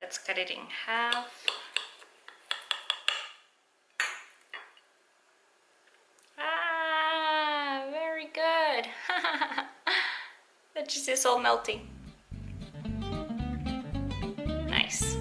Let's cut it in half. Ah, very good. The cheese is all melty. Nice.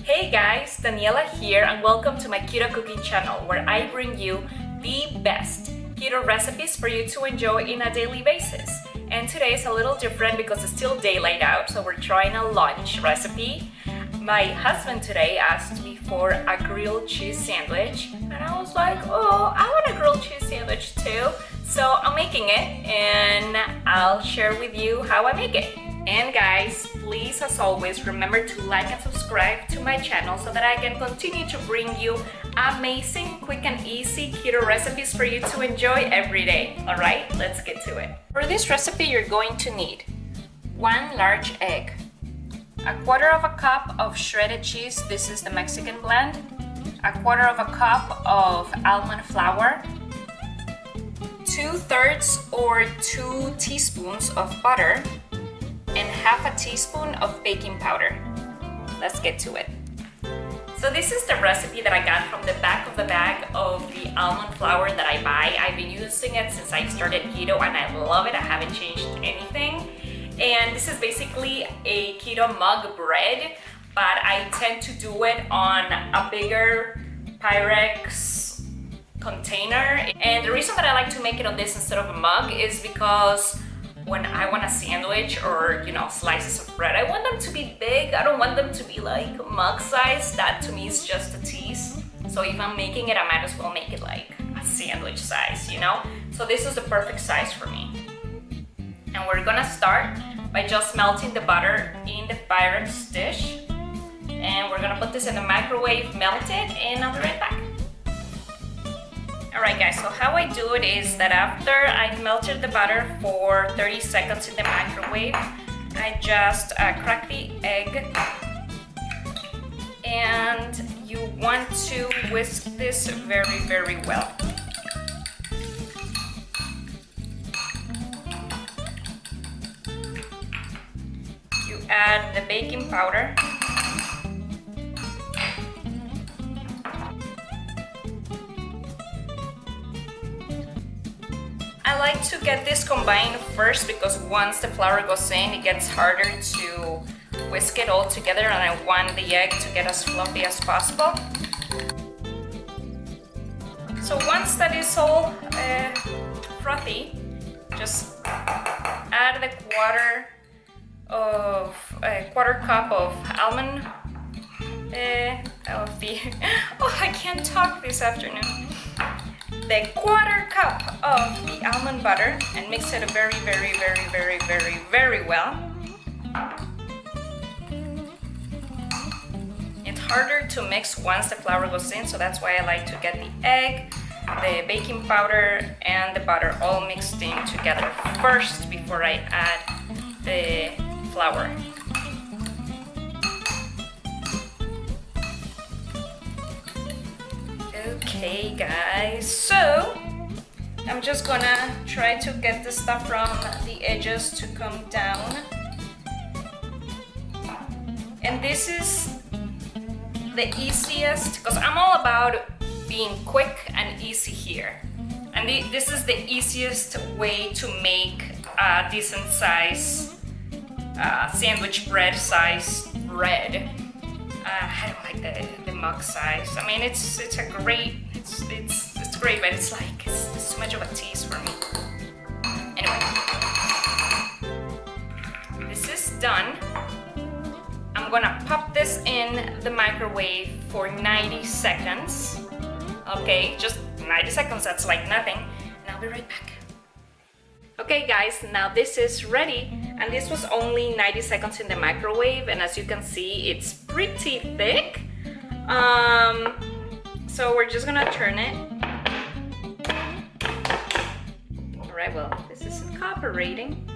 Hey guys, Daniela here and welcome to my Keto Cooking Channel where I bring you the best keto recipes for you to enjoy in a daily basis. And today is a little different because it's still daylight out, so we're trying a lunch recipe. My husband today asked me for a grilled cheese sandwich and I was like, oh, I want a grilled cheese sandwich too. So I'm making it and I'll share with you how I make it. And guys, please as always remember to like and subscribe to my channel so that I can continue to bring you amazing, quick and easy keto recipes for you to enjoy every day. Alright, let's get to it. For this recipe you're going to need 1 large egg, 1/4 cup of shredded cheese, this is the Mexican blend, 1/4 cup of almond flour, 2/3 or 2 teaspoons of butter, and 1/2 teaspoon of baking powder. Let's get to it. So this is the recipe that I got from the back of the bag of the almond flour that I buy. I've been using it since I started keto and I love it. I haven't changed anything. And this is basically a keto mug bread, but I tend to do it on a bigger Pyrex container. And the reason that I like to make it on this instead of a mug is because when I want a sandwich or, you know, slices of bread, I want them to be big. I don't want them to be like mug size. That to me is just a tease. So if I'm making it, I might as well make it like a sandwich size, you know? So this is the perfect size for me. And we're gonna start by just melting the butter in the Pyrex dish. And we're gonna put this in the microwave, melt it, and I'll be right back. Alright guys, so how I do it is that after I've melted the butter for 30 seconds in the microwave, I just crack the egg. And you want to whisk this very, very well. Add the baking powder. I like to get this combined first because once the flour goes in, it gets harder to whisk it all together and I want the egg to get as fluffy as possible. So once that is all frothy, just add the 1/4 cup of almond oh, I can't talk this afternoon. The 1/4 cup of the almond butter and mix it very, very, very, very, very, very well. It's harder to mix once the flour goes in, so that's why I like to get the egg, the baking powder, and the butter all mixed in together first before I add the flour. Okay guys, so I'm just gonna try to get the stuff from the edges to come down. And this is the easiest, because I'm all about being quick and easy here. And this is the easiest way to make a decent size sandwich bread size bread. I don't like the mug size. I mean, it's a great, it's great, but it's like it's too much of a tease for me. Anyway, this is done. I'm gonna pop this in the microwave for 90 seconds. Okay, just 90 seconds. That's like nothing. And I'll be right back. Okay guys, now this is ready and this was only 90 seconds in the microwave and as you can see it's pretty thick. So we're just gonna turn it. Alright, well this isn't cooperating.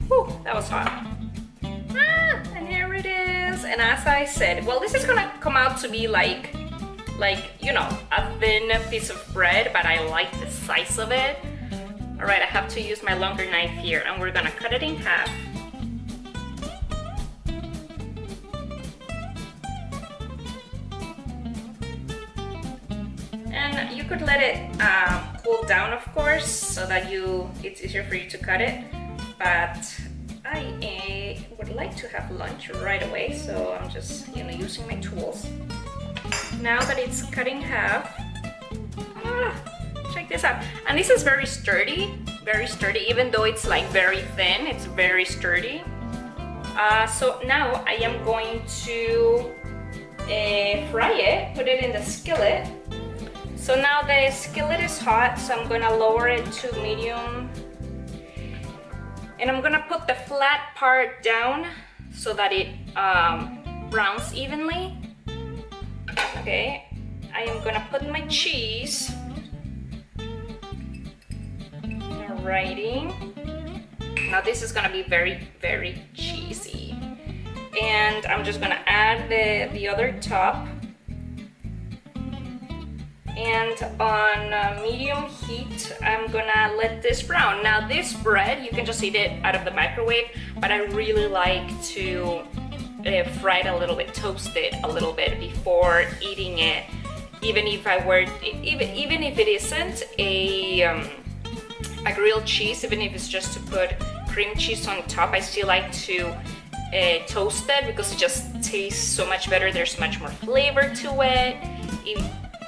Whew, that was hot. And here it is. And as I said, well, this is gonna come out to be like, you know, a thin piece of bread, but I like the size of it. All right, I have to use my longer knife here, and we're gonna cut it in half. And you could let it cool down, of course, so that it's easier for you to cut it. But I would like to have lunch right away, so I'm just using my tools. Now that it's cut in half, check this out. And this is very sturdy, even though it's like very thin, it's very sturdy. So now I am going to fry it, put it in the skillet. So now the skillet is hot, so I'm gonna lower it to medium. And I'm gonna put the flat part down so that it browns evenly. Okay, I am gonna put my cheese. Alrighty. Now this is gonna be very, very cheesy. And I'm just gonna add the other top. And on medium heat, I'm gonna let this brown. Now this bread, you can just eat it out of the microwave, but I really like to fry it a little bit, toast it a little bit before eating it. Even if it isn't a grilled cheese, even if it's just to put cream cheese on top, I still like to toast it because it just tastes so much better. There's much more flavor to it. It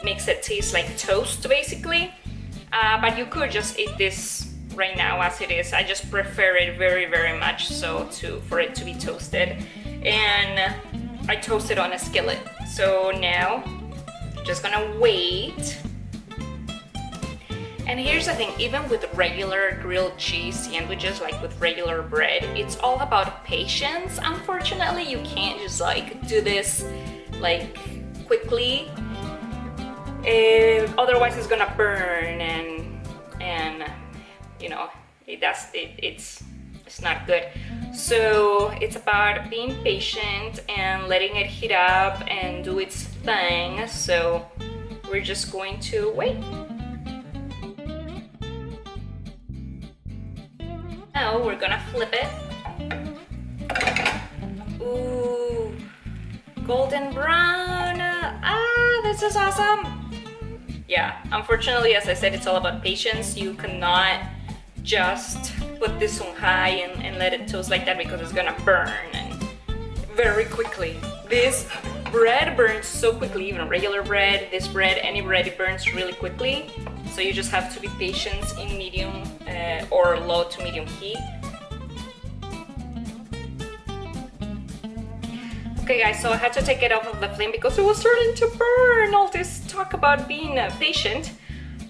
makes it taste like toast, basically. But you could just eat this right now as it is. I just prefer it very, very much so for it to be toasted. And I toast it on a skillet. So now, just gonna wait. And here's the thing, even with regular grilled cheese sandwiches, like with regular bread, it's all about patience. Unfortunately, you can't just like do this like quickly. Otherwise it's gonna burn and it's not good. So it's about being patient and letting it heat up and do its thing. So we're just going to wait. Now we're gonna flip it. Ooh, golden brown. This is awesome. Yeah, unfortunately, as I said, it's all about patience. You cannot just put this on high and let it toast like that because it's gonna burn and very quickly. This bread burns so quickly, even regular bread, this bread, any bread, it burns really quickly. So you just have to be patient in medium or low to medium heat. Okay guys, so I had to take it off of the flame because it was starting to burn. All this talk about being patient.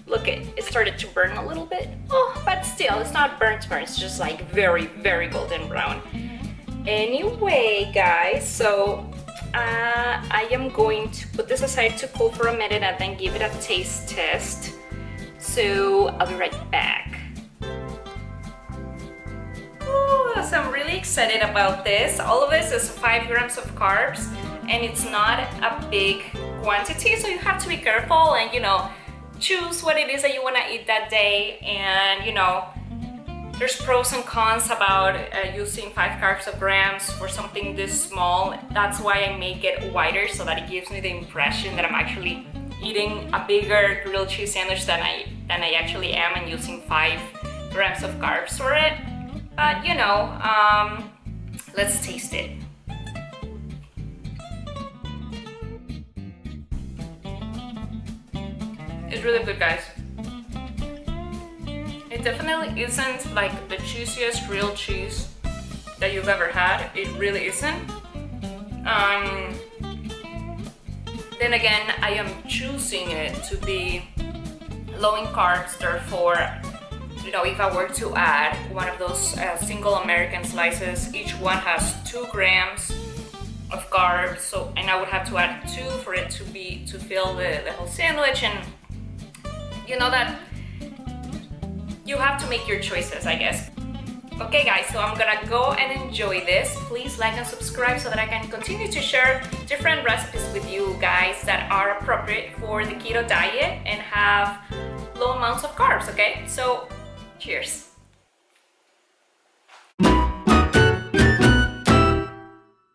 Look, it started to burn a little bit. Oh, but still, it's not burnt, it's just like very, very golden brown. Anyway, guys, so I am going to put this aside to cool for a minute and then give it a taste test. So I'll be right back. So I'm really excited about this. All of this is 5 grams of carbs and it's not a big quantity, so you have to be careful and choose what it is that you want to eat that day. And there's pros and cons about using 5 carbs of grams for something this small. That's why I make it wider, so that it gives me the impression that I'm actually eating a bigger grilled cheese sandwich than I actually am, and using 5 grams of carbs for it. But let's taste it. It's really good, guys. It definitely isn't like the cheesiest grilled cheese that you've ever had. It really isn't. Then again, I am choosing it to be low in carbs, therefore, if I were to add one of those single American slices, each one has 2 grams of carbs, so, and I would have to add 2 for it to fill the whole sandwich. And that you have to make your choices, I guess. Okay guys, so I'm gonna go and enjoy this. Please like and subscribe so that I can continue to share different recipes with you guys that are appropriate for the keto diet and have low amounts of carbs, okay? So cheers.